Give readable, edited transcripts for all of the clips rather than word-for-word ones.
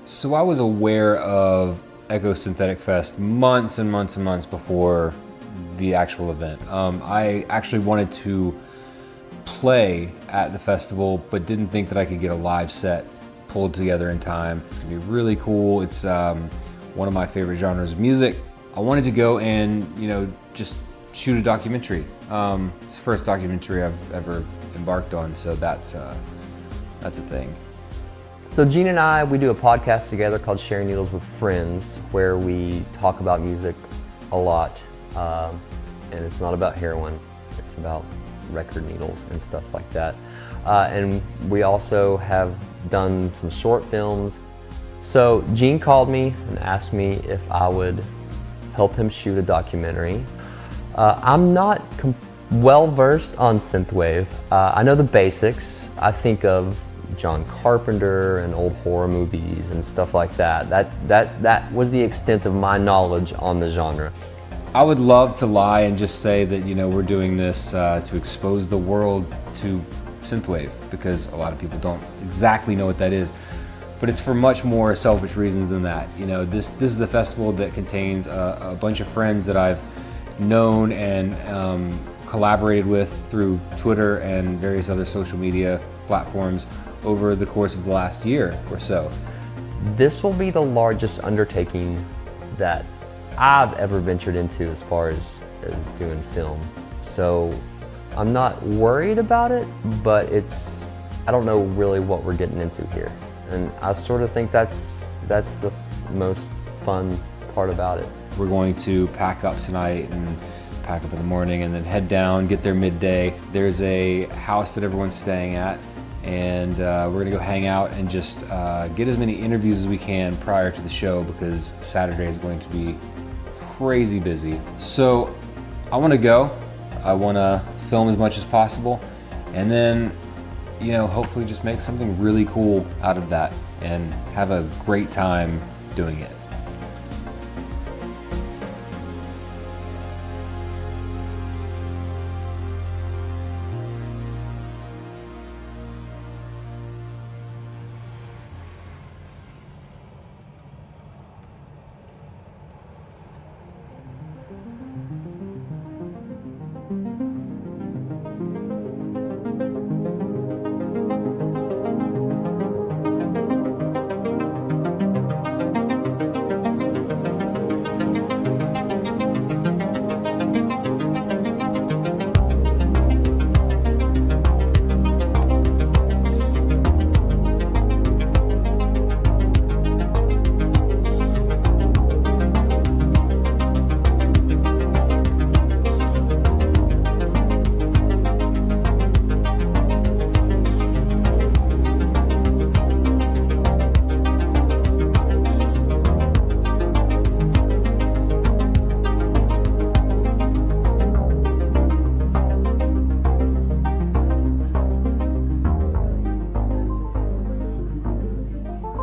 So I was aware of Echo Synthetic Fest months and months and months before the actual event. I actually wanted to play at the festival, but didn't think that I could get a live set pulled together in time. It's gonna be really cool. It's one of my favorite genres of music. I wanted to go and, just shoot a documentary. It's the first documentary I've ever embarked on, so that's a thing. So Gene and I, we do a podcast together called Sharing Needles with Friends, where we talk about music a lot. And it's not about heroin, it's about record needles and stuff like that. And we also have done some short films. So Gene called me and asked me if I would help him shoot a documentary. I'm not well versed on synthwave. I know the basics. I think of John Carpenter and old horror movies and stuff like that. That was the extent of my knowledge on the genre. I would love to lie and just say that we're doing this to expose the world to synthwave, because a lot of people don't exactly know what that is. But it's for much more selfish reasons than that. This is a festival that contains a bunch of friends that I've known and collaborated with through Twitter and various other social media platforms over the course of the last year or so. This will be the largest undertaking that I've ever ventured into as far as doing film. So I'm not worried about it, but I don't know really what we're getting into here. And I sort of think that's the most fun part about it. We're going to pack up tonight and pack up in the morning and then head down, get there midday. There's a house that everyone's staying at, and we're gonna go hang out and just get as many interviews as we can prior to the show, because Saturday is going to be crazy busy. So I wanna go, I wanna film as much as possible, and then hopefully just make something really cool out of that and have a great time doing it.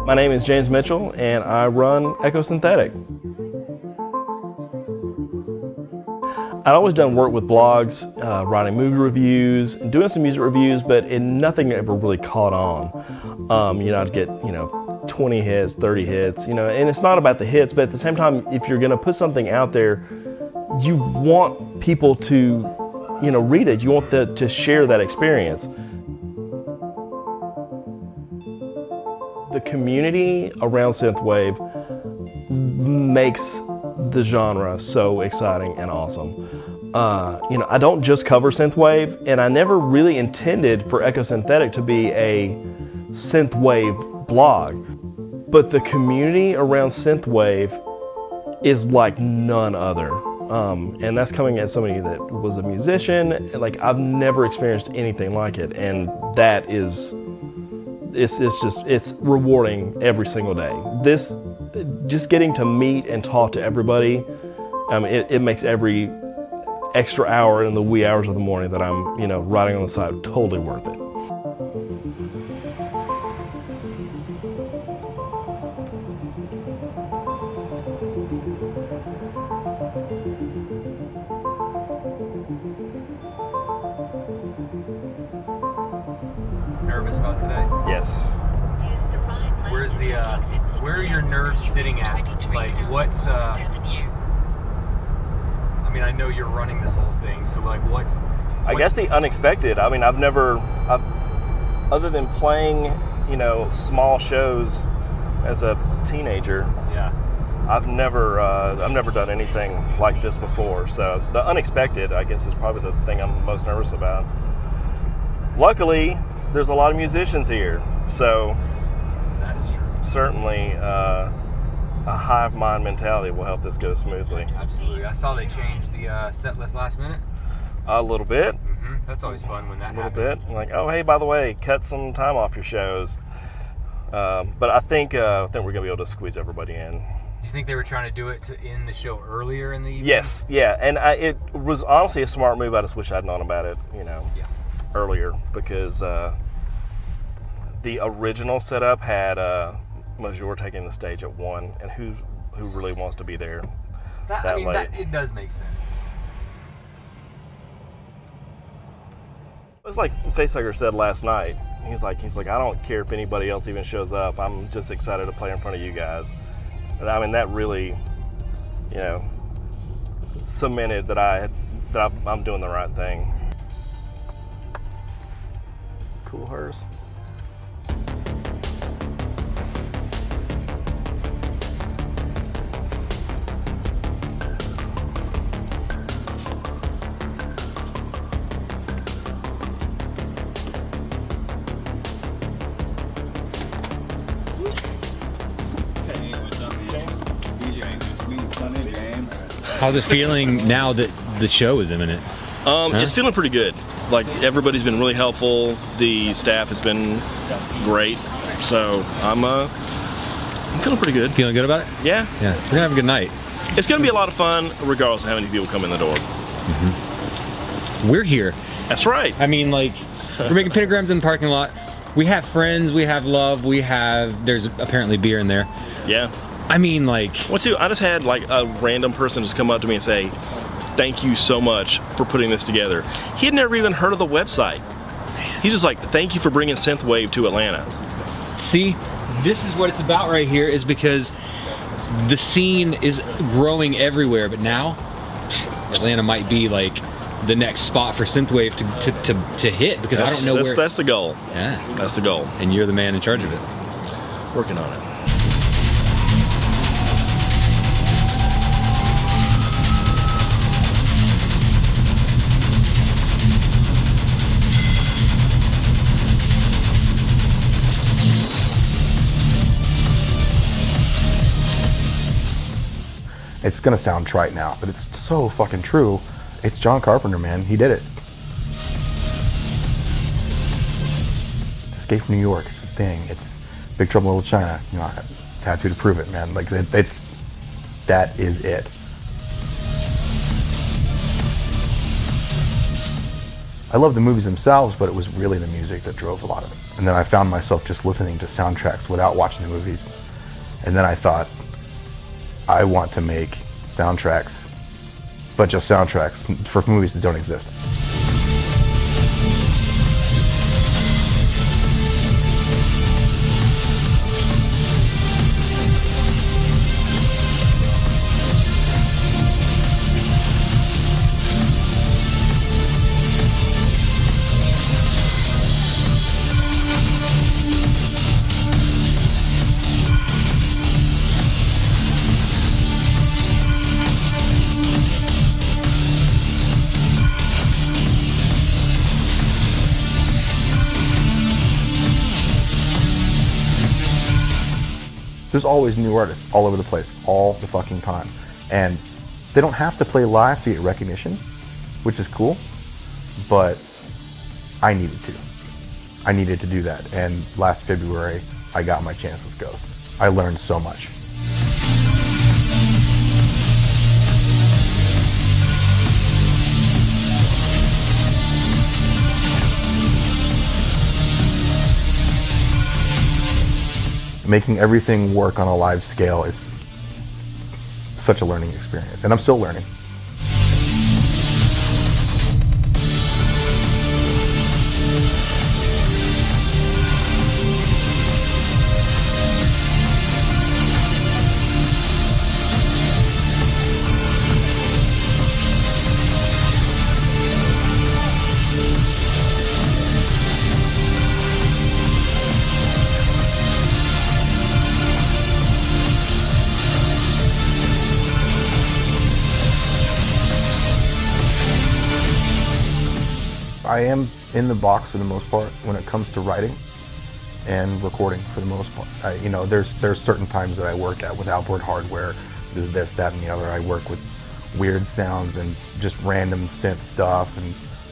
My name is James Mitchell, and I run Echo Synthetic. I'd always done work with blogs, writing movie reviews, and doing some music reviews, but nothing ever really caught on. I'd get 20 hits, 30 hits, and it's not about the hits, but at the same time, if you're gonna put something out there, you want people to, read it. You want to share that experience. The community around synthwave makes the genre so exciting and awesome. I don't just cover synthwave, and I never really intended for Echo Synthetic to be a synthwave blog, but the community around synthwave is like none other. And that's coming as somebody that was a musician. Like, I've never experienced anything like it, and that is it's rewarding every single day. Just getting to meet and talk to everybody, it makes every extra hour in the wee hours of the morning that I'm, riding on the side totally worth it. Nervous about today? Yes. Use the right Where's the, where are your nerves sitting at? Like, what's, I mean, I know you're running this whole thing, so like, I guess the unexpected. I mean, I've other than playing, you know, small shows as a teenager. Yeah. I've never done anything like this before. So the unexpected, I guess, is probably the thing I'm most nervous about. Luckily, there's a lot of musicians here, so That is true. certainly a hive mind mentality will help this go smoothly. Absolutely. I saw they changed the set list last minute. A little bit, That's always fun when that a little happens. bit. Like, oh, hey, by the way, cut some time off your shows. But I think we're gonna be able to squeeze everybody in. Do you think they were trying to do it to end the show earlier in the evening? Yes, yeah, and it was honestly a smart move. I just wish I'd known about it, you know, earlier, because the original setup had Major taking the stage at 1, and who really wants to be there that late? It does make sense. It's like Facehugger said last night. He's like, I don't care if anybody else even shows up. I'm just excited to play in front of you guys. And I mean, that really, you know, cemented that I'm doing the right thing. Cool hearse. How's it feeling now that the show is imminent? It's feeling pretty good. Like, everybody's been really helpful. The staff has been great. So I'm feeling pretty good. Feeling good about it? Yeah. Yeah. We're gonna have a good night. It's gonna be a lot of fun regardless of how many people come in the door. We're here. That's right. I mean, like, we're making pentagrams in the parking lot. We have friends, we have love, there's apparently beer in there. Yeah. I mean, like, Well, too, I just had like a random person just come up to me and say, thank you so much for putting this together. He had never even heard of the website. He's just like, thank you for bringing Synthwave to Atlanta. see, this is what it's about right here, is because the scene is growing everywhere, but now Atlanta might be like the next spot for Synthwave to hit, because I don't know where. That's the goal. Yeah. That's the goal. And you're the man in charge of it. Working on it. It's gonna sound trite now, but it's so fucking true. It's John Carpenter, man. He did it. Escape from New York. It's the thing. It's Big Trouble in Little China. You know, I got a tattoo to prove it, man. Like that is it. I love the movies themselves, but it was really the music that drove a lot of it. And then I found myself just listening to soundtracks without watching the movies. And then I thought, I want to make soundtracks, but just soundtracks for movies that don't exist. There's always new artists all over the place, all the fucking time. And they don't have to play live to get recognition, which is cool, but I needed to. I needed to do that. And last February, I got my chance with Ghost. I learned so much. Making everything work on a live scale is such a learning experience, and I'm still learning. I am in the box for the most part when it comes to writing and recording for the most part. There's certain times that I work at with outboard hardware, this, that, and the other. I work with weird sounds and just random synth stuff and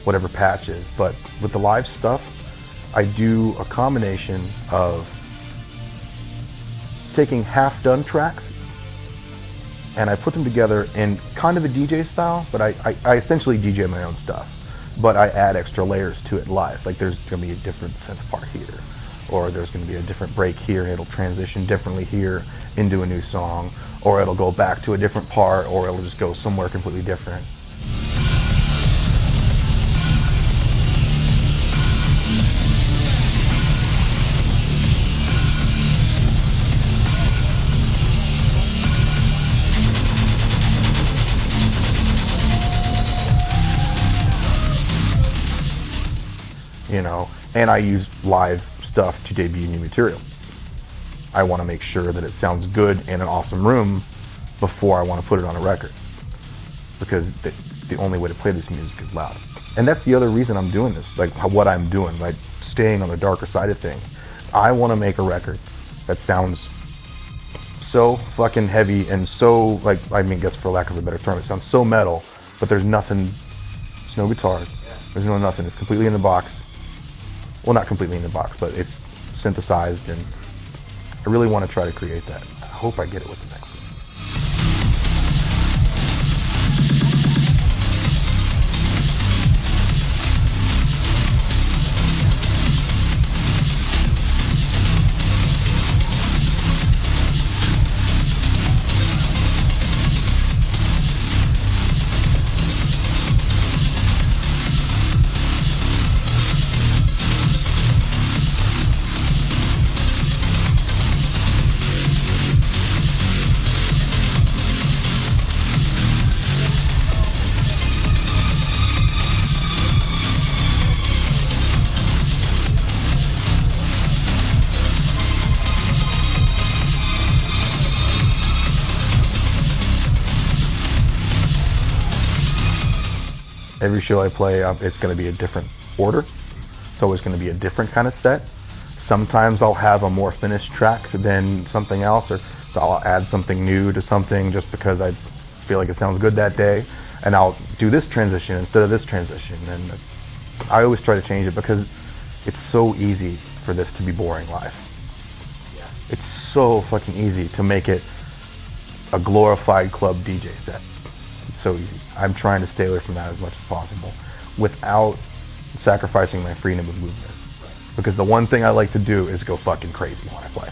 whatever patches. But with the live stuff, I do a combination of taking half-done tracks and I put them together in kind of a DJ style, but I essentially DJ my own stuff. But I add extra layers to it live. Like there's going to be a different synth part here, or there's going to be a different break here, and it'll transition differently here into a new song, or it'll go back to a different part, or it'll just go somewhere completely different. And I use live stuff to debut new material. I want to make sure that it sounds good in an awesome room before I want to put it on a record, because the only way to play this music is loud. And that's the other reason I'm doing this, like what I'm doing, like staying on the darker side of things. I want to make a record that sounds so fucking heavy and so, I guess for lack of a better term, it sounds so metal, but there's nothing, there's no guitar, there's no nothing, it's completely in the box. Well, not completely in the box, but it's synthesized, and I really want to try to create that. I hope I get it with the next one. Every show I play, it's going to be a different order. It's always going to be a different kind of set. Sometimes I'll have a more finished track than something else, or so I'll add something new to something just because I feel like it sounds good that day. And I'll do this transition instead of this transition. And I always try to change it because it's so easy for this to be boring live. It's so fucking easy to make it a glorified club DJ set. It's so easy. I'm trying to stay away from that as much as possible without sacrificing my freedom of movement. Because the one thing I like to do is go fucking crazy when I play.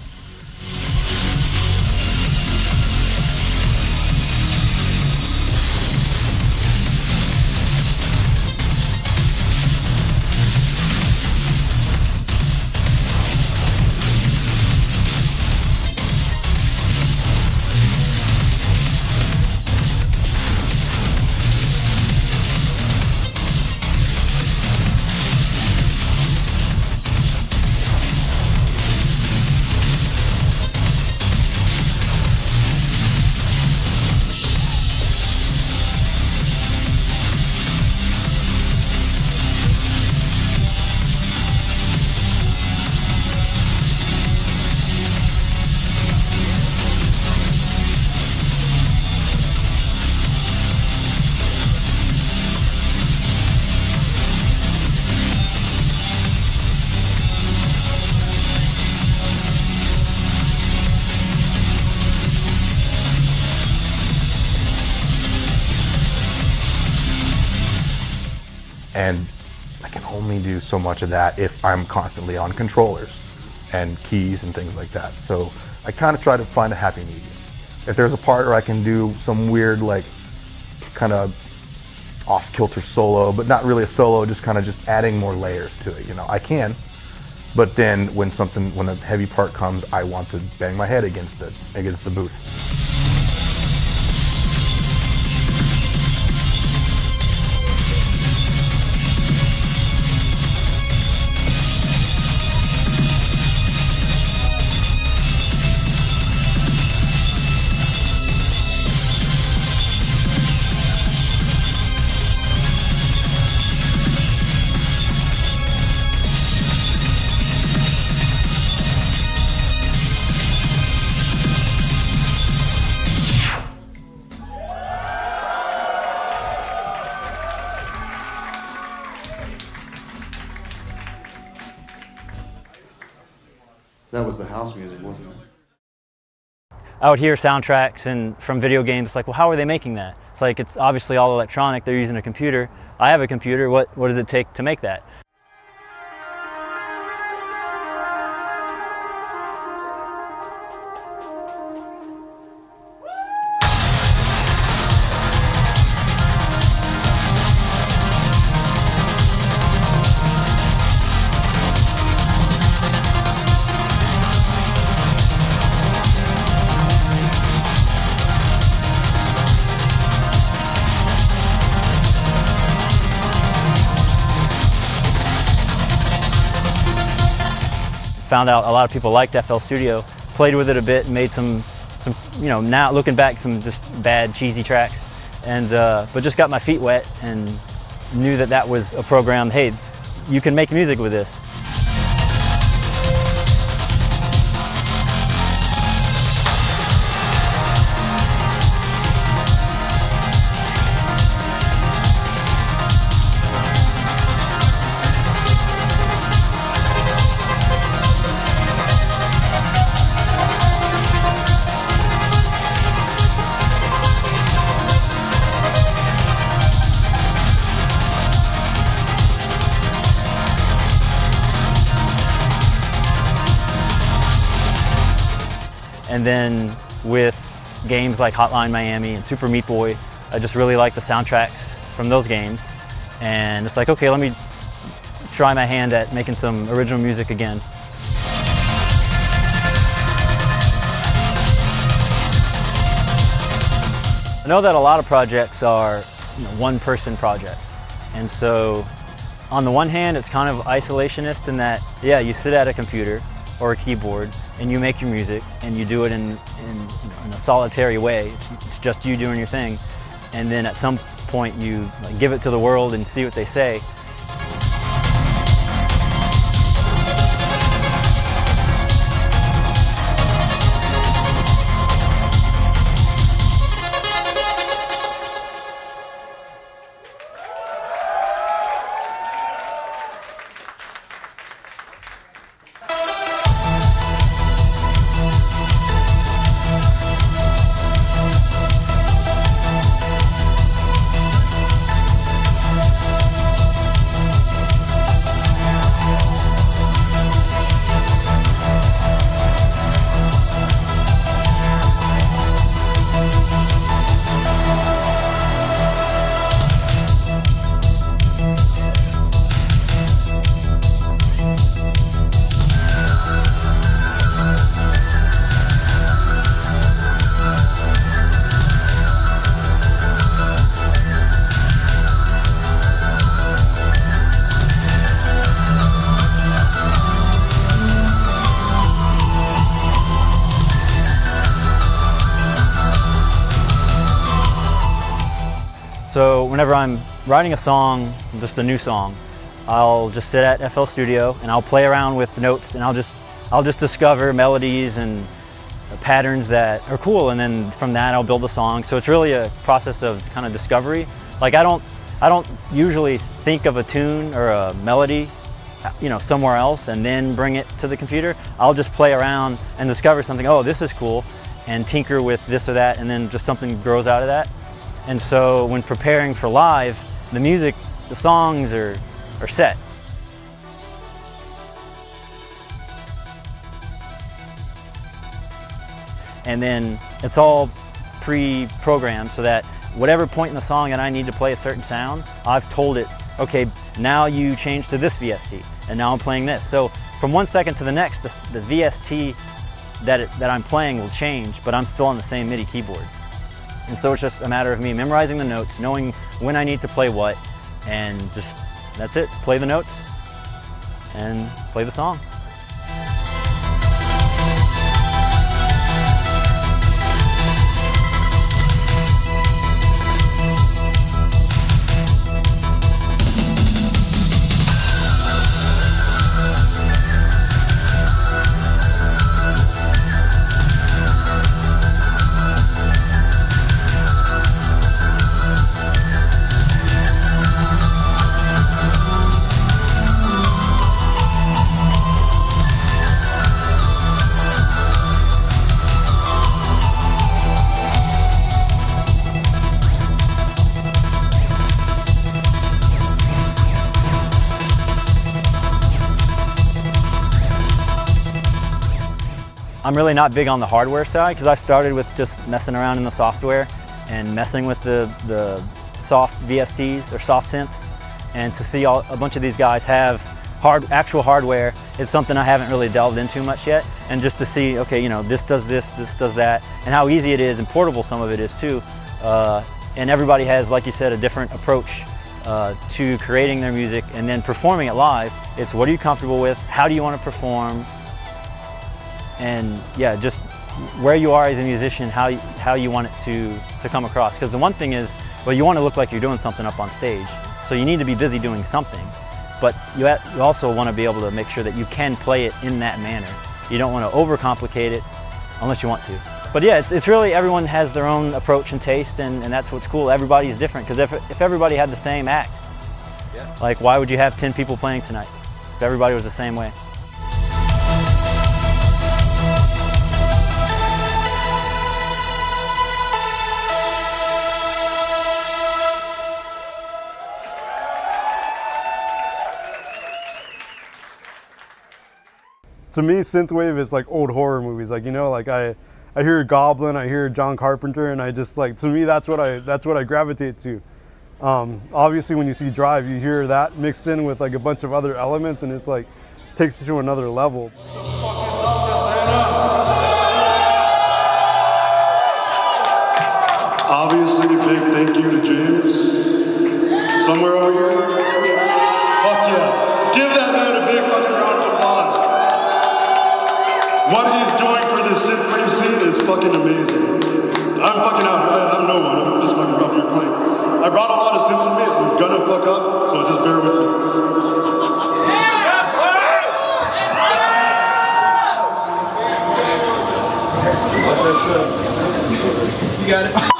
And I can only do so much of that if I'm constantly on controllers and keys and things like that. So I kind of try to find a happy medium. If there's a part where I can do some weird, like, kind of off-kilter solo, but not really a solo, just kind of just adding more layers to it, you know, I can. But then when a heavy part comes, I want to bang my head against the booth. That was the house music, wasn't it? I would hear soundtracks and from video games. It's like, well, how are they making that? It's like, it's obviously all electronic. They're using a computer. I have a computer. What does it take to make that? Found out a lot of people liked FL Studio, played with it a bit, made some you know, now looking back, some just bad cheesy tracks, and but just got my feet wet and knew that that was a program. Hey, you can make music with this. And then with games like Hotline Miami and Super Meat Boy, I just really like the soundtracks from those games. And it's like, okay, let me try my hand at making some original music again. I know that a lot of projects are one-person projects. And so on the one hand, it's kind of isolationist in that, yeah, you sit at a computer or a keyboard and you make your music and you do it in a solitary way. It's just you doing your thing. And then at some point you give it to the world and see what they say. So whenever I'm writing a song, just a new song, I'll just sit at FL Studio and I'll play around with notes and I'll just discover melodies and patterns that are cool, and then from that I'll build a song. So it's really a process of kind of discovery. Like I don't usually think of a tune or a melody, somewhere else and then bring it to the computer. I'll just play around and discover something. Oh, this is cool, and tinker with this or that, and then just something grows out of that. And so when preparing for live, the music, the songs are set. And then it's all pre-programmed so that whatever point in the song that I need to play a certain sound, I've told it, okay, now you change to this VST, and now I'm playing this. So from 1 second to the next, the VST that I'm playing will change, but I'm still on the same MIDI keyboard. And so it's just a matter of me memorizing the notes, knowing when I need to play what, and just, that's it. Play the notes and play the song. I'm really not big on the hardware side because I started with just messing around in the software and messing with the soft VSTs or soft synths, and to see a bunch of these guys have actual hardware is something I haven't really delved into much yet. And just to see, okay, you know, this does this, this does that, and how easy it is and portable some of it is too. And everybody has, like you said, a different approach to creating their music and then performing it live. It's what are you comfortable with? How do you want to perform? And yeah, just where you are as a musician, how you want it to come across. Because the one thing is, well, you want to look like you're doing something up on stage. So you need to be busy doing something. But you also want to be able to make sure that you can play it in that manner. You don't want to overcomplicate it unless you want to. But yeah, it's really, everyone has their own approach and taste, and that's what's cool. Everybody's different, because if everybody had the same act, like why would you have 10 people playing tonight if everybody was the same way? To me, synthwave is like old horror movies. Like, you know, like I hear Goblin, I hear John Carpenter, and I just like, to me, that's what I gravitate to. Obviously, when you see Drive, you hear that mixed in with like a bunch of other elements, and it's like takes you to another level. Obviously, a big thank you to James. Somewhere over here. Fuck yeah. Give that man a big fucking round of applause. What he's doing for the synthwave scene is fucking amazing. I'm fucking out. I'm no one. I'm just fucking up here playing. I brought a lot of synths with me. I'm gonna fuck up, so just bear with me. Like I said, you got it.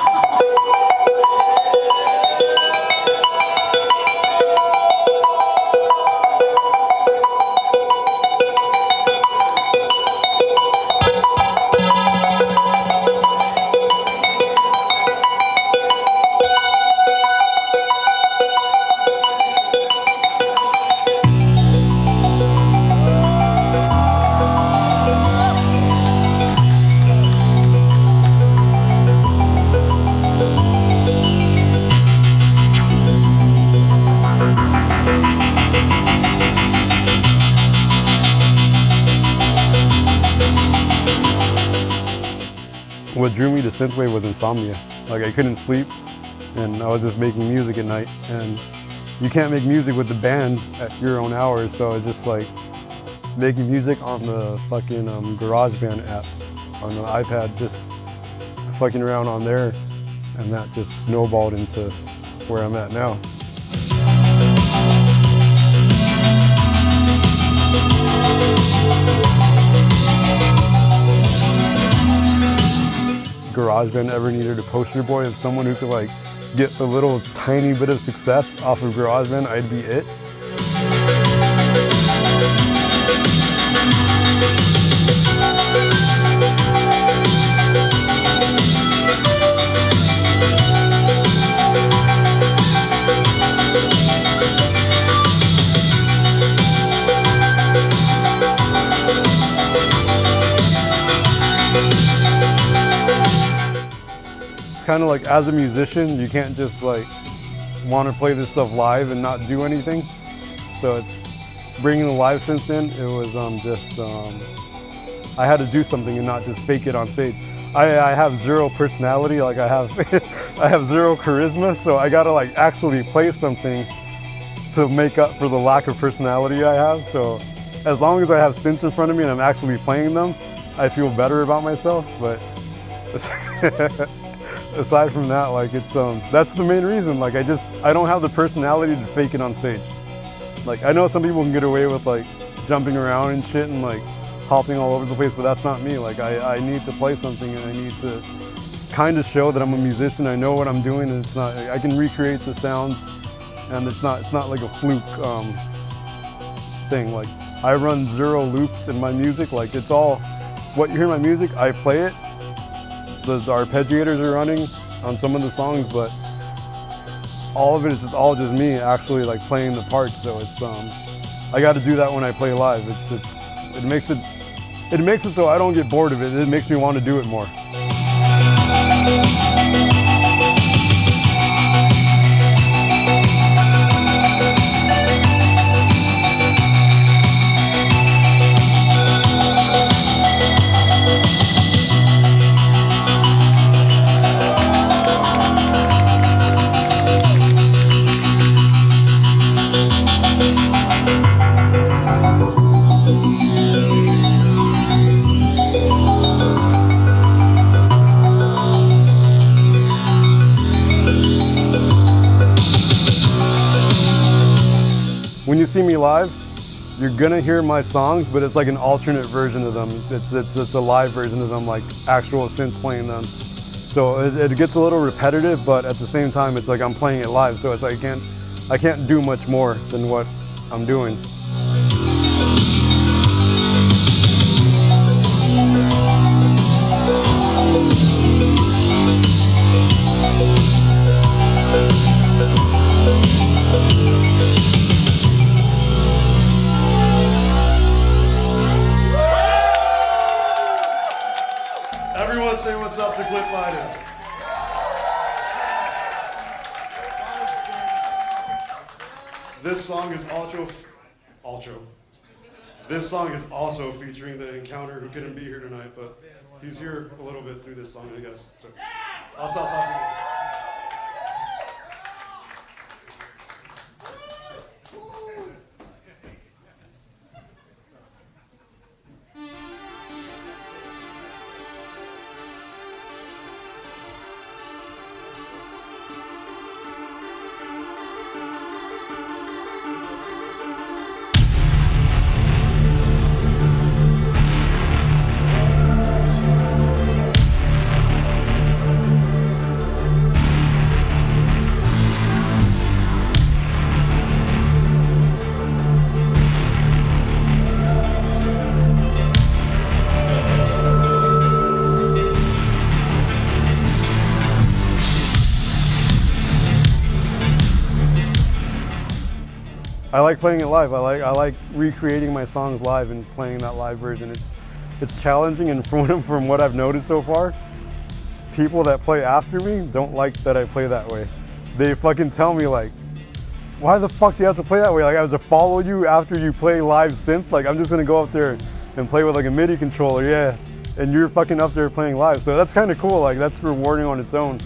What drew me to synthwave was insomnia. Like, I couldn't sleep, and I was just making music at night. And you can't make music with the band at your own hours, so it's just like making music on the fucking GarageBand app on the iPad, just fucking around on there, and that just snowballed into where I'm at now. GarageBand ever needed a poster boy of someone who could like get a little tiny bit of success off of GarageBand, I'd be it. It's kind of like, as a musician, you can't just like want to play this stuff live and not do anything. So it's bringing the live synth in. It was I had to do something and not just fake it on stage. I have zero personality. Like I have I have zero charisma. So I got to like actually play something to make up for the lack of personality I have. So as long as I have synths in front of me and I'm actually playing them, I feel better about myself. But aside from that, like it's that's the main reason. Like I don't have the personality to fake it on stage. Like I know some people can get away with like jumping around and shit and like hopping all over the place, but that's not me. Like I need to play something and I need to kind of show that I'm a musician. I know what I'm doing, and it's not, I can recreate the sounds, and it's not like a fluke thing. Like I run zero loops in my music. Like it's all what you hear in my music, I play it. The arpeggiators are running on some of the songs, but all of it is just me actually like playing the parts. So it's I got to do that when I play live. It makes it it makes it so I don't get bored of it. It makes me want to do it more. When you see me live, you're gonna hear my songs, but it's like an alternate version of them. It's a live version of them, like actual synths playing them. So it gets a little repetitive, but at the same time, it's like I'm playing it live. So it's like I can't do much more than what I'm doing. Everyone say what's up to Cliff Biden. This song is This song is also featuring the Encounter, who couldn't be here tonight, but he's here a little bit through this song, I guess. So I'll stop talking. I like playing it live. I like recreating my songs live and playing that live version. It's challenging, and from what I've noticed so far, people that play after me don't like that I play that way. They fucking tell me like, why the fuck do you have to play that way? Like, I have to follow you after you play live synth? Like, I'm just gonna go up there and play with like a MIDI controller, yeah, and you're fucking up there playing live. So that's kind of cool. Like, that's rewarding on its own.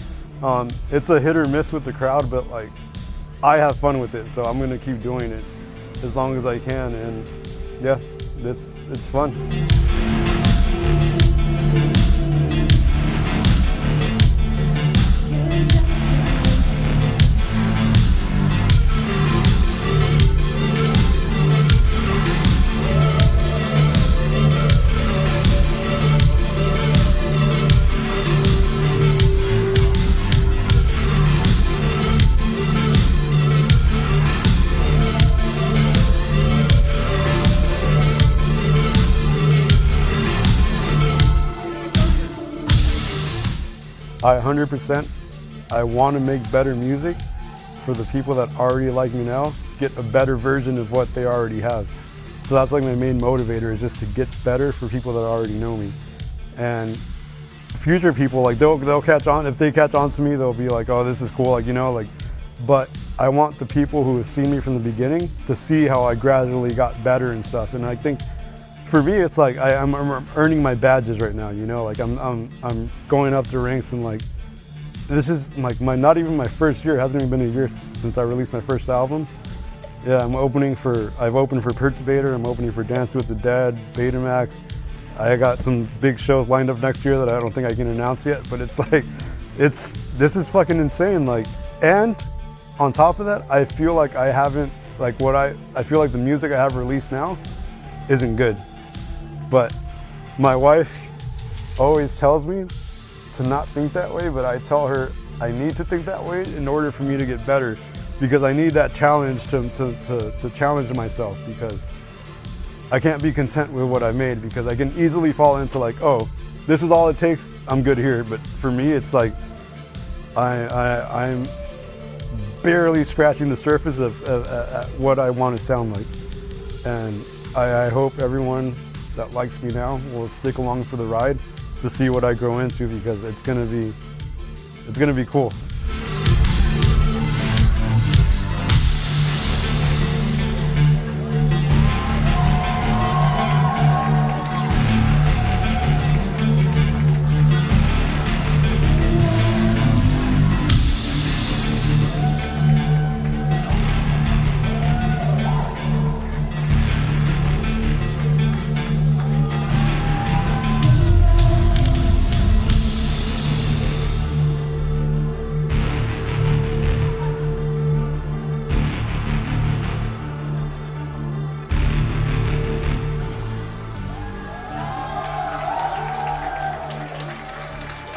It's a hit or miss with the crowd, but like, I have fun with it, so I'm gonna keep doing it as long as I can, and yeah, it's fun. I 100%, I want to make better music for the people that already like me now, get a better version of what they already have. So that's like my main motivator, is just to get better for people that already know me. And future people, like they'll catch on. If they catch on to me, they'll be like, oh, this is cool, like, you know, like, but I want the people who have seen me from the beginning to see how I gradually got better and stuff. And I think for me, it's like I'm earning my badges right now, you know, like I'm going up the ranks, and like, this is like not even my first year. It hasn't even been a year since I released my first album. Yeah, I've opened for Perturbator, I'm opening for Dance with the Dead, Betamax. I got some big shows lined up next year that I don't think I can announce yet, but it's like, this is fucking insane. Like, and on top of that, I feel like I haven't, like I feel like the music I have released now isn't good. But my wife always tells me to not think that way, but I tell her I need to think that way in order for me to get better, because I need that challenge to challenge myself, because I can't be content with what I made, because I can easily fall into like, oh, this is all it takes, I'm good here. But for me, it's like I'm barely scratching the surface of what I want to sound like. And I hope everyone that likes me now will stick along for the ride to see what I grow into, because it's gonna be cool.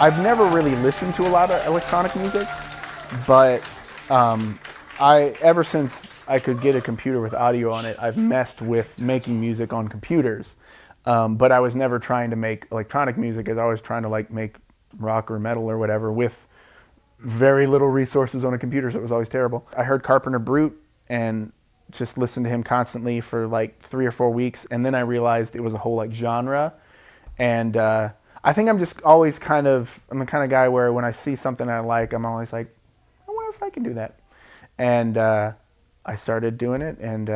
I've never really listened to a lot of electronic music, but ever since I could get a computer with audio on it, I've messed with making music on computers. But I was never trying to make electronic music. I was always trying to like make rock or metal or whatever with very little resources on a computer, so it was always terrible. I heard Carpenter Brute and just listened to him constantly for like 3 or 4 weeks, and then I realized it was a whole like genre. And I think I'm just always I'm the kind of guy where when I see something I like, I'm always like, I wonder if I can do that. And I started doing it, and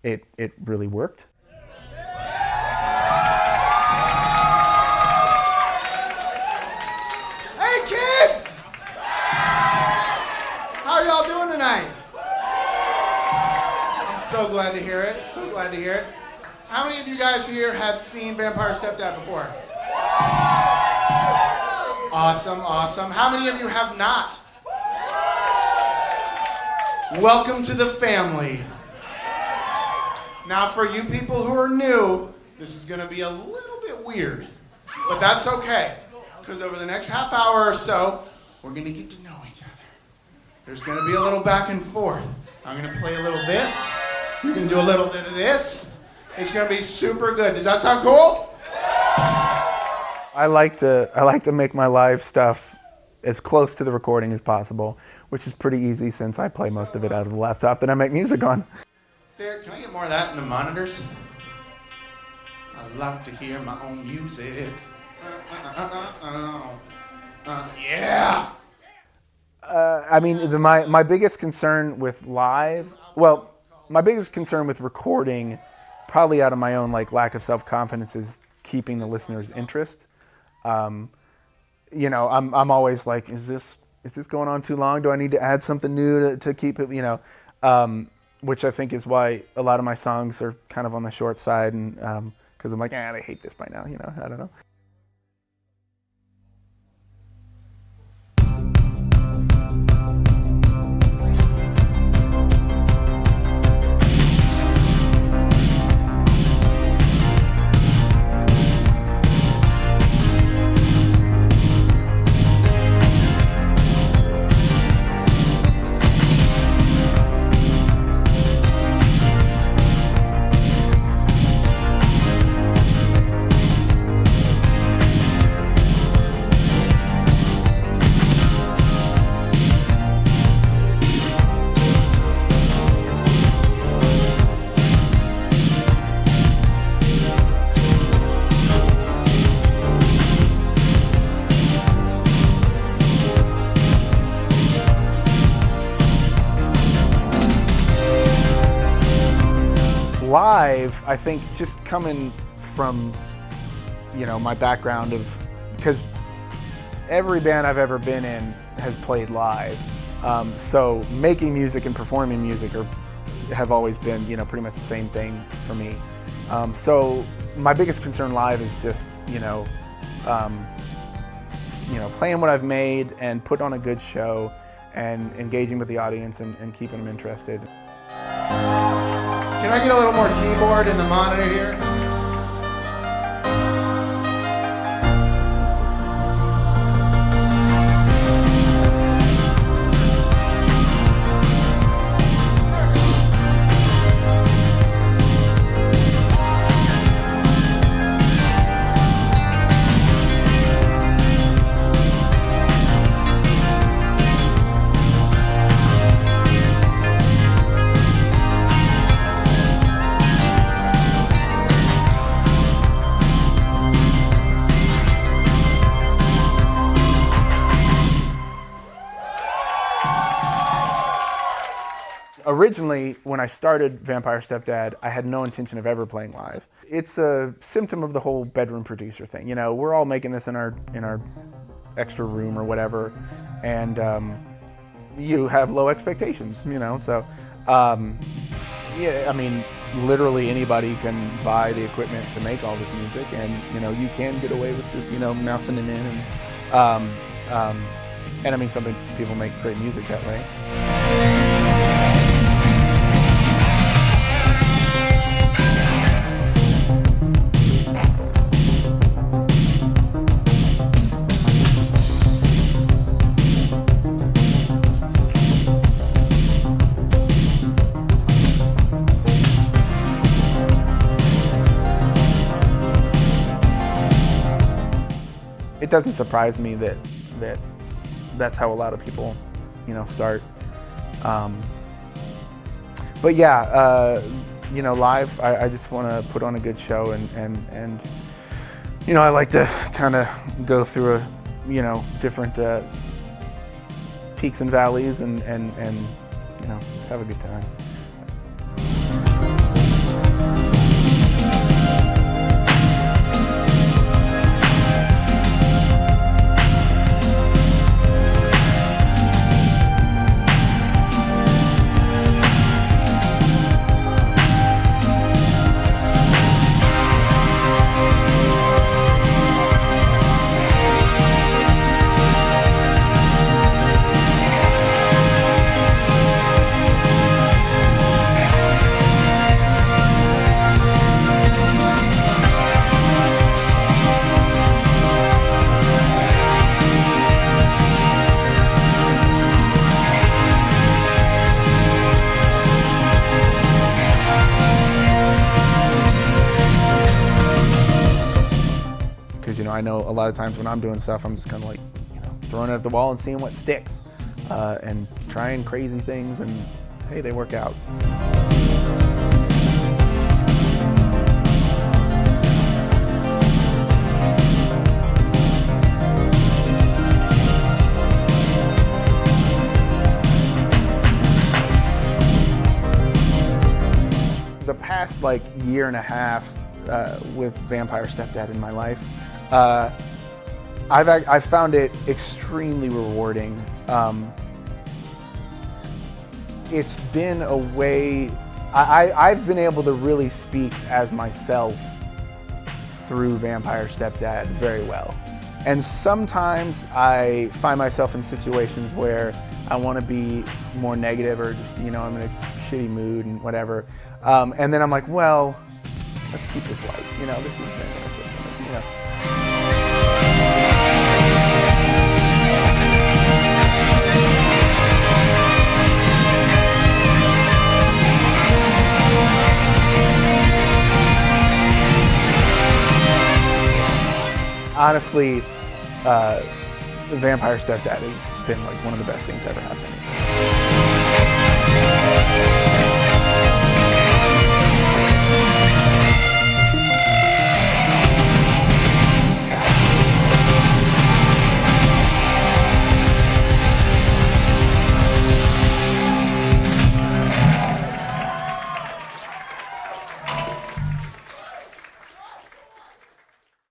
it really worked. Hey kids! How are y'all doing tonight? I'm so glad to hear it. So glad to hear it. How many of you guys here have seen Vampire Stepdad before? Awesome, awesome. How many of you have not? Welcome to the family. Now for you people who are new, this is going to be a little bit weird, but that's okay, because over the next half hour or so, we're going to get to know each other. There's going to be a little back and forth. I'm going to play a little bit. You can do a little bit of this. It's going to be super good. Does that sound cool? I like to make my live stuff as close to the recording as possible, which is pretty easy since I play most of it out of the laptop that I make music on. There, can I get more of that in the monitors? I love to hear my own music. Yeah! I mean, my biggest concern with my biggest concern with recording, probably out of my own like lack of self-confidence, is keeping the listener's interest. You know, I'm always like, is this going on too long? Do I need to add something new to keep it, you know, which I think is why a lot of my songs are kind of on the short side, and because I'm like, they hate this by now, you know, I don't know. Live, I think, just coming from, you know, my background of, because every band I've ever been in has played live, so making music and performing music have always been, you know, pretty much the same thing for me. So my biggest concern live is just, you know, playing what I've made and put on a good show and engaging with the audience and keeping them interested. Can I get a little more keyboard in the monitor here? originally, when I started Vampire Stepdad, I had no intention of ever playing live. It's a symptom of the whole bedroom producer thing. You know, we're all making this in our extra room or whatever, and you have low expectations, you know. So, yeah, I mean, literally anybody can buy the equipment to make all this music, and you know, you can get away with just, you know, mousing it in, and I mean, some people make great music that way. It doesn't surprise me that that's how a lot of people, you know, start. But yeah, you know, live, I just want to put on a good show, and you know, I like to kind of go through a, you know, different peaks and valleys, and you know, just have a good time. You know, I know a lot of times when I'm doing stuff, I'm just kind of like, you know, throwing it at the wall and seeing what sticks, and trying crazy things, and hey, they work out. The past like year and a half with Vampire Stepdad in my life, I've found it extremely rewarding. It's been a way, I've been able to really speak as myself through Vampire Stepdad very well. And sometimes I find myself in situations where I want to be more negative, or just, you know, I'm in a shitty mood and whatever. And then I'm like, well, let's keep this light. You know, this is, you know. Honestly, Vampire Stepdad has been like one of the best things ever happened.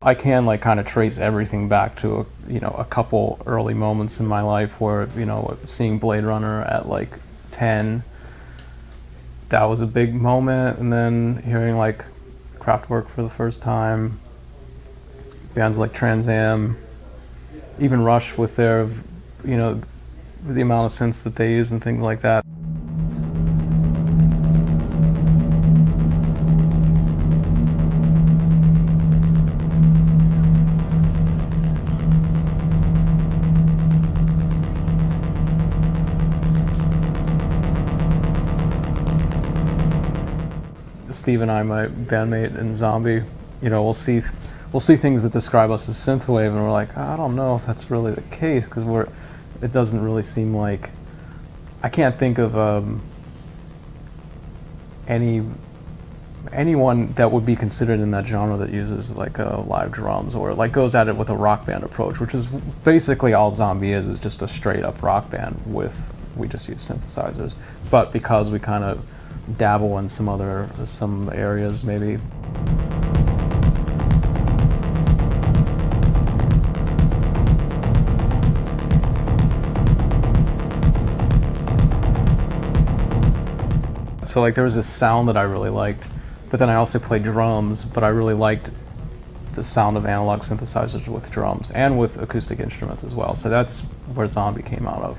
I can like kind of trace everything back to a couple early moments in my life where, you know, seeing Blade Runner at like 10, that was a big moment, and then hearing like Kraftwerk for the first time, bands like Trans Am, even Rush with their, you know, the amount of synths that they use and things like that. Steve and I, my bandmate in Zombie, you know, we'll see things that describe us as synthwave, and we're like, I don't know if that's really the case, because it doesn't really seem like, I can't think of anyone that would be considered in that genre that uses like live drums, or like goes at it with a rock band approach, which is basically all Zombie is just a straight up rock band with we just use synthesizers. But because we kind of dabble in some areas maybe. So like there was this sound that I really liked, but then I also played drums, but I really liked the sound of analog synthesizers with drums and with acoustic instruments as well. So that's where Zombie came out of.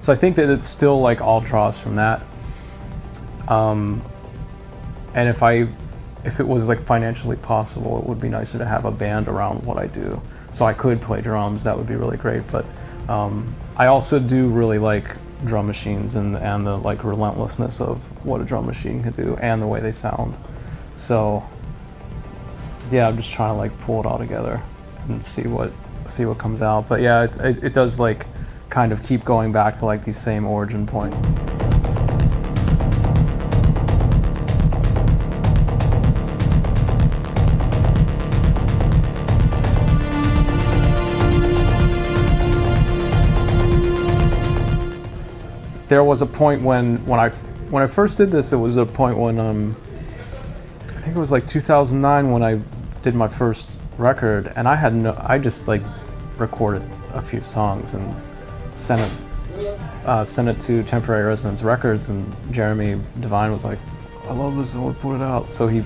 So I think that it's still like all draws from that. And if it was like financially possible, it would be nicer to have a band around what I do. So I could play drums, that would be really great. But I also do really like drum machines and the like relentlessness of what a drum machine can do and the way they sound. So yeah, I'm just trying to like pull it all together and see what comes out. But yeah, it does like kind of keep going back to like these same origin points. There was a point when I first did this, it was a point when I think it was like 2009 when I did my first record, and I just like recorded a few songs and sent it to Temporary Resonance Records, and Jeremy Devine was like, I love this, and we'll put it out. So he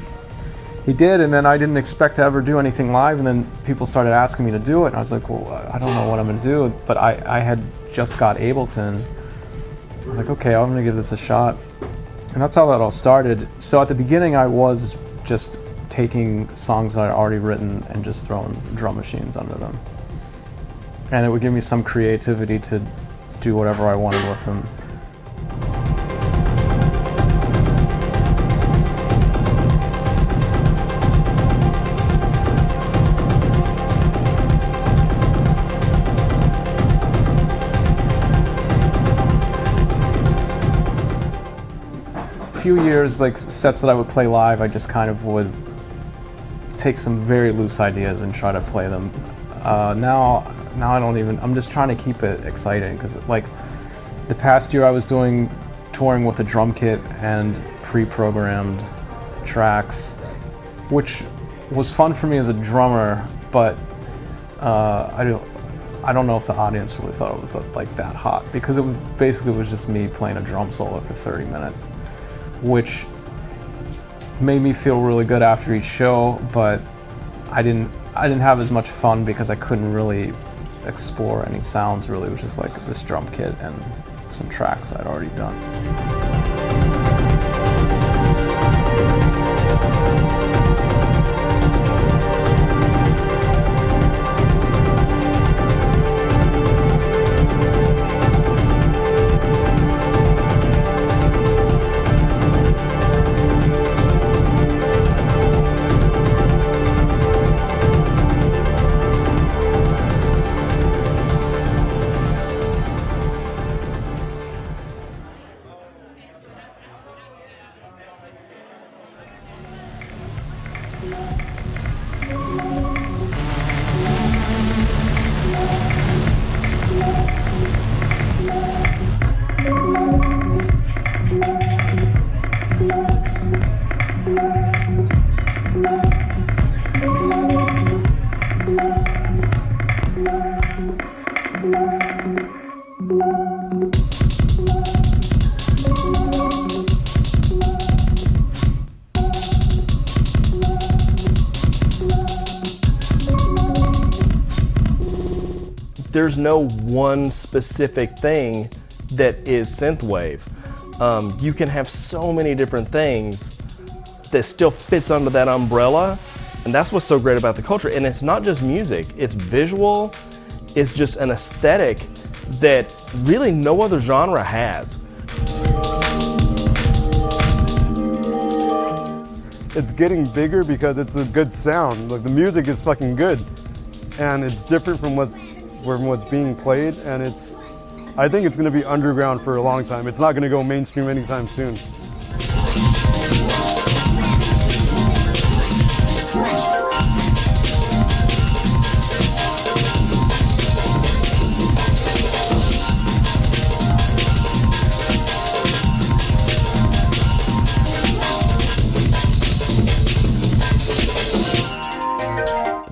did, and then I didn't expect to ever do anything live, and then people started asking me to do it, and I was like, well, I don't know what I'm gonna do, but I had just got Ableton. I was like, okay, I'm gonna give this a shot. And that's how that all started. So at the beginning I was just taking songs that I'd already written and just throwing drum machines under them. And it would give me some creativity to do whatever I wanted with them. A few years, like sets that I would play live, I just kind of would take some very loose ideas and try to play them. Now I don't even, I'm just trying to keep it exciting, because like the past year I was touring with a drum kit and pre-programmed tracks, which was fun for me as a drummer, but I don't know if the audience really thought it was like that hot, because it basically was just me playing a drum solo for 30 minutes, which made me feel really good after each show, but I didn't have as much fun because I couldn't really explore any sounds really. It was just like this drum kit and some tracks I'd already done. there's no one specific thing that is synthwave. You can have so many different things that still fits under that umbrella, and that's what's so great about the culture. And it's not just music, it's visual, it's just an aesthetic that really no other genre has. It's getting bigger because it's a good sound. Like the music is fucking good, and it's different from what's being played, and I think it's going to be underground for a long time. It's not going to go mainstream anytime soon.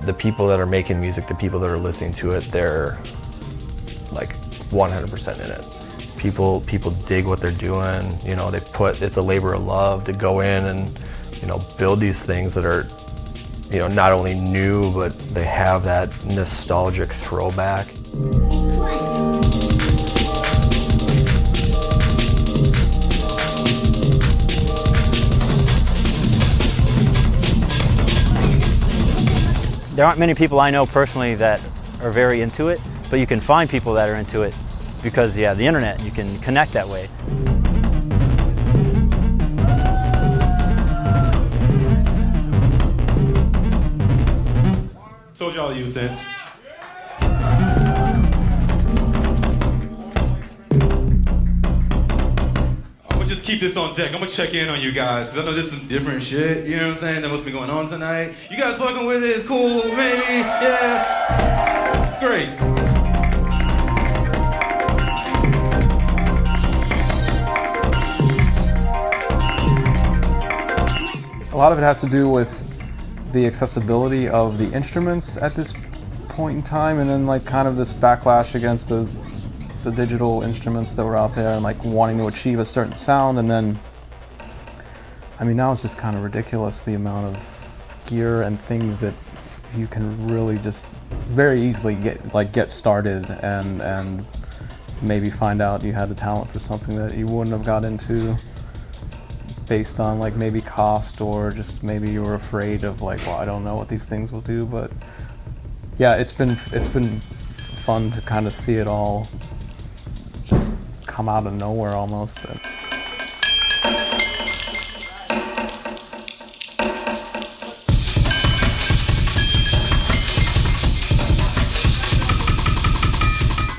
The people that are making music, the people that are listening to it, they're like 100% in it. People dig what they're doing. You know, it's a labor of love to go in and, you know, build these things that are, you know, not only new, but they have that nostalgic throwback. There aren't many people I know personally that are very into it, but you can find people that are into it because, yeah, the internet, you can connect that way. Told y'all to use sense. I'm gonna just keep this on deck. I'm gonna check in on you guys, because I know there's some different shit, you know what I'm saying, that must be going on tonight. You guys fucking with it? It's cool, maybe? Yeah? Great. A lot of it has to do with the accessibility of the instruments at this point in time, and then like kind of this backlash against the digital instruments that were out there and like wanting to achieve a certain sound. And then, I mean, now it's just kind of ridiculous the amount of gear and things that you can really just very easily get started and maybe find out you had a talent for something that you wouldn't have got into based on like maybe cost, or just maybe you were afraid of like, well, I don't know what these things will do. But yeah, it's been fun to kind of see it all just come out of nowhere almost.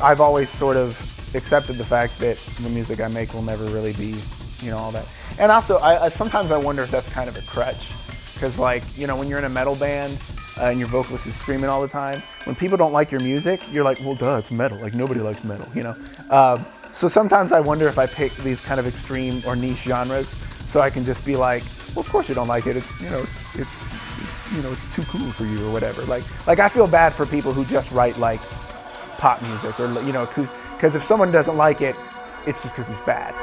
I've always sort of accepted the fact that the music I make will never really be, you know, all that. And also, sometimes I wonder if that's kind of a crutch, because like, you know, when you're in a metal band and your vocalist is screaming all the time, when people don't like your music, you're like, well, duh, it's metal. Like nobody likes metal, you know. So sometimes I wonder if I pick these kind of extreme or niche genres, so I can just be like, well, of course you don't like it. It's, you know, it's too cool for you or whatever. Like I feel bad for people who just write like pop music, or, you know, because if someone doesn't like it, it's just because it's bad.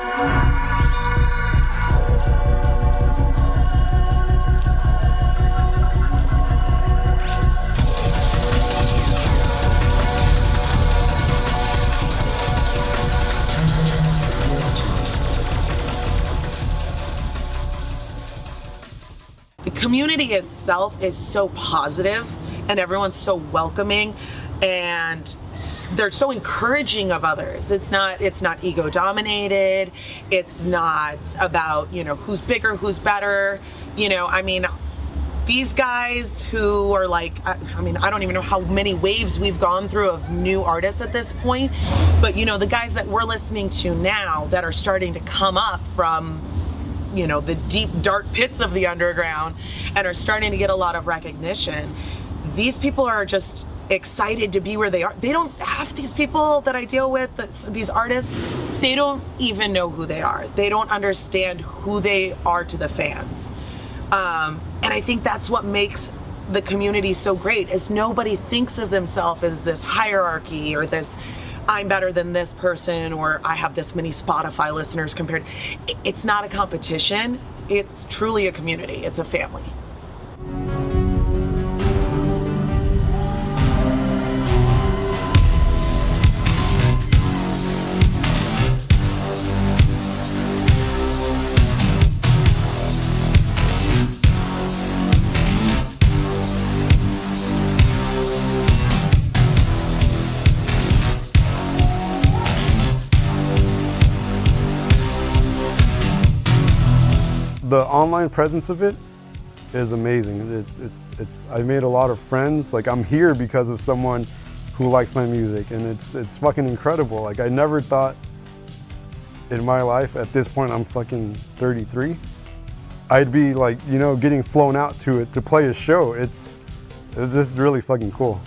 The community itself is so positive, and everyone's so welcoming, and they're so encouraging of others. It's not ego dominated. It's not about, you know, who's bigger, who's better. You know, I mean, these guys who are like, I mean, I don't even know how many waves we've gone through of new artists at this point, but, you know, the guys that we're listening to now that are starting to come up from, you know, the deep, dark pits of the underground and are starting to get a lot of recognition. These people are just excited to be where they are. They don't, half these people that I deal with, these artists, they don't even know who they are. They don't understand who they are to the fans. And I think that's what makes the community so great, is nobody thinks of themselves as this hierarchy or this, I'm better than this person, or I have this many Spotify listeners compared. It's not a competition. It's truly a community. It's a family. the online presence of it is amazing. I've made a lot of friends. Like, I'm here because of someone who likes my music, and it's fucking incredible. Like, I never thought in my life, at this point I'm fucking 33, I'd be like, you know, getting flown out to it to play a show. It's just really fucking cool.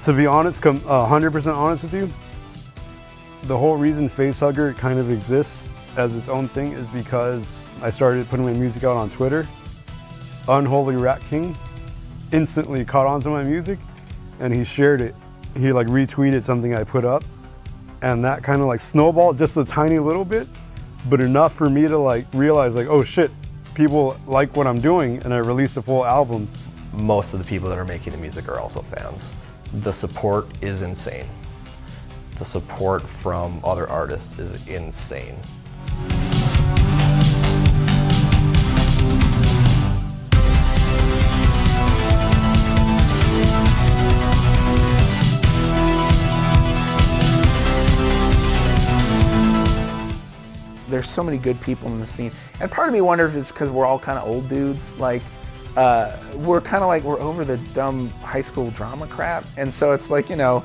To be honest, 100% honest with you, the whole reason Facehugger kind of exists as its own thing is because I started putting my music out on Twitter. Unholy Rat King instantly caught on to my music, and he shared it. He like retweeted something I put up, and that kind of like snowballed just a tiny little bit, but enough for me to like realize like, oh shit, people like what I'm doing, and I released a full album. Most of the people that are making the music are also fans. The support is insane. The support from other artists is insane. There's so many good people in the scene. And part of me wonders if it's because we're all kind of old dudes. Like, we're kind of like, we're over the dumb high school drama crap. And so it's like, you know,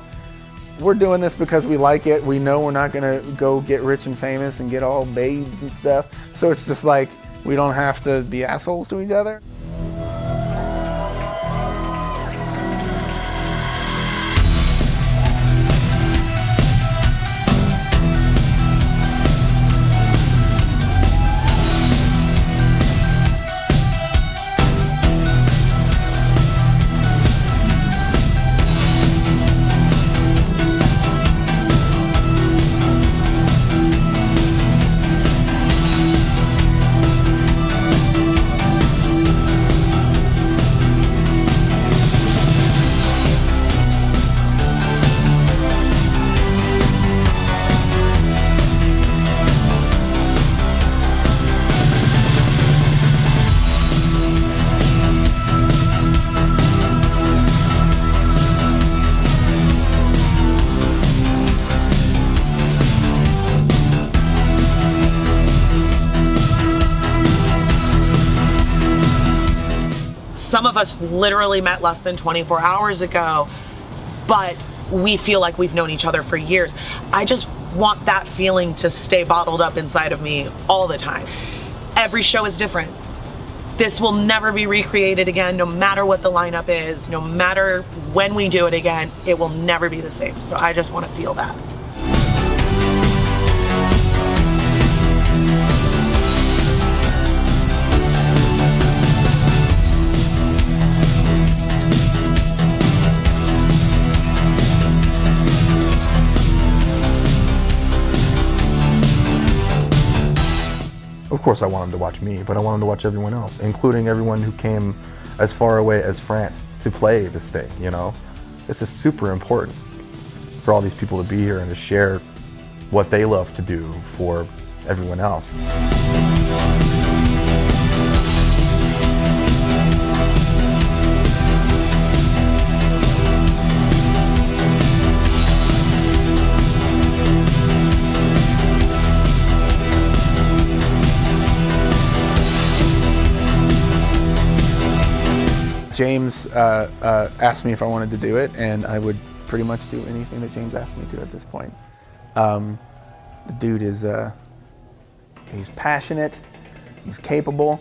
we're doing this because we like it. We know we're not going to go get rich and famous and get all babes and stuff. So it's just like, we don't have to be assholes to each other. Some of us literally met less than 24 hours ago, but we feel like we've known each other for years. I just want that feeling to stay bottled up inside of me all the time. Every show is different. This will never be recreated again, no matter what the lineup is, no matter when we do it again, it will never be the same. So I just want to feel that. Of course I want them to watch me, but I want them to watch everyone else, including everyone who came as far away as France to play this thing, you know? This is super important for all these people to be here and to share what they love to do for everyone else. James asked me if I wanted to do it, and I would pretty much do anything that James asked me to at this point. The dude is he's passionate, he's capable,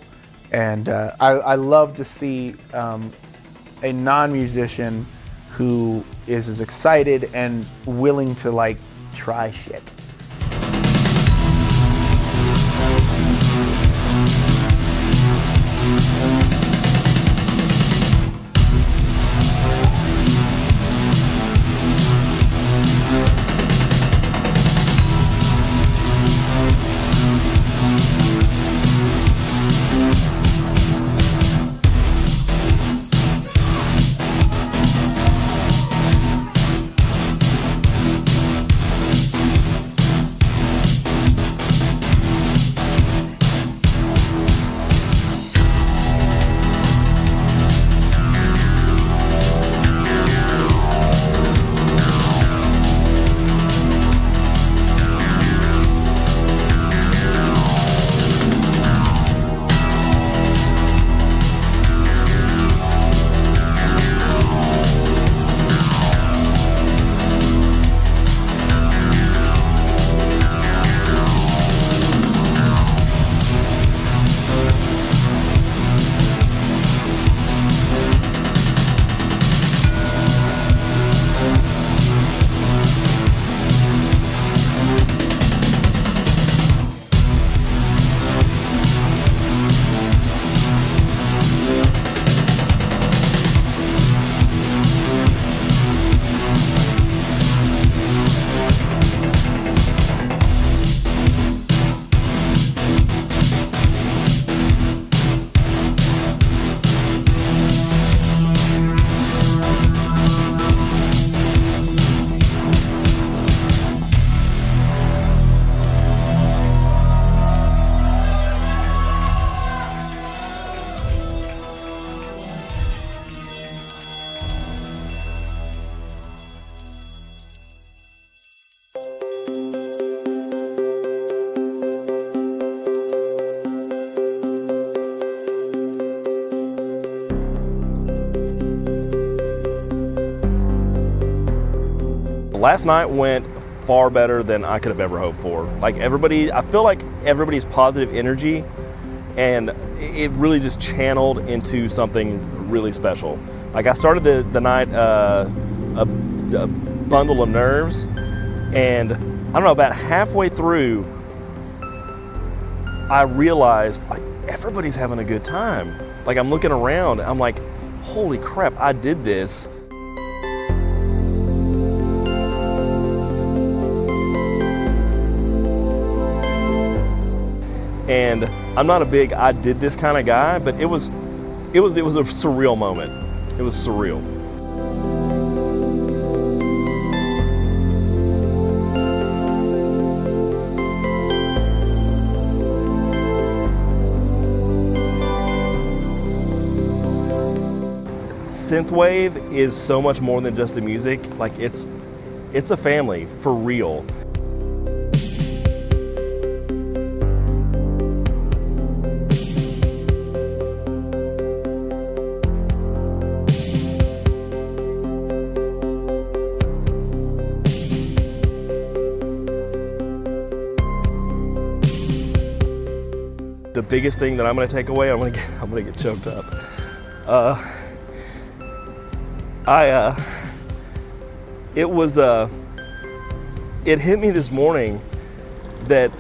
and I love to see a non-musician who is as excited and willing to like try shit. last night went far better than I could have ever hoped for. Like I feel like everybody's positive energy, and it really just channeled into something really special. Like I started the night a bundle of nerves, and I don't know, about halfway through, I realized like everybody's having a good time. Like I'm looking around, I'm like, holy crap, I did this. And I'm not a big I did this kind of guy, but it was a surreal moment. It was surreal. Synthwave is so much more than just the music. Like it's a family for real. The biggest thing that I'm going to take away, I'm going to get choked up. It hit me this morning that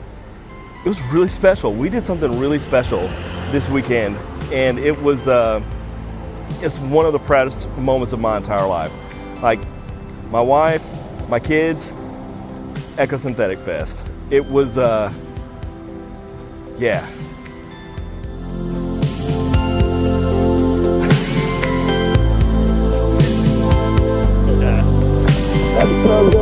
it was really special. We did something really special this weekend, and it's one of the proudest moments of my entire life. Like my wife, my kids, Echosynthetic Fest. It was, yeah. That's so good.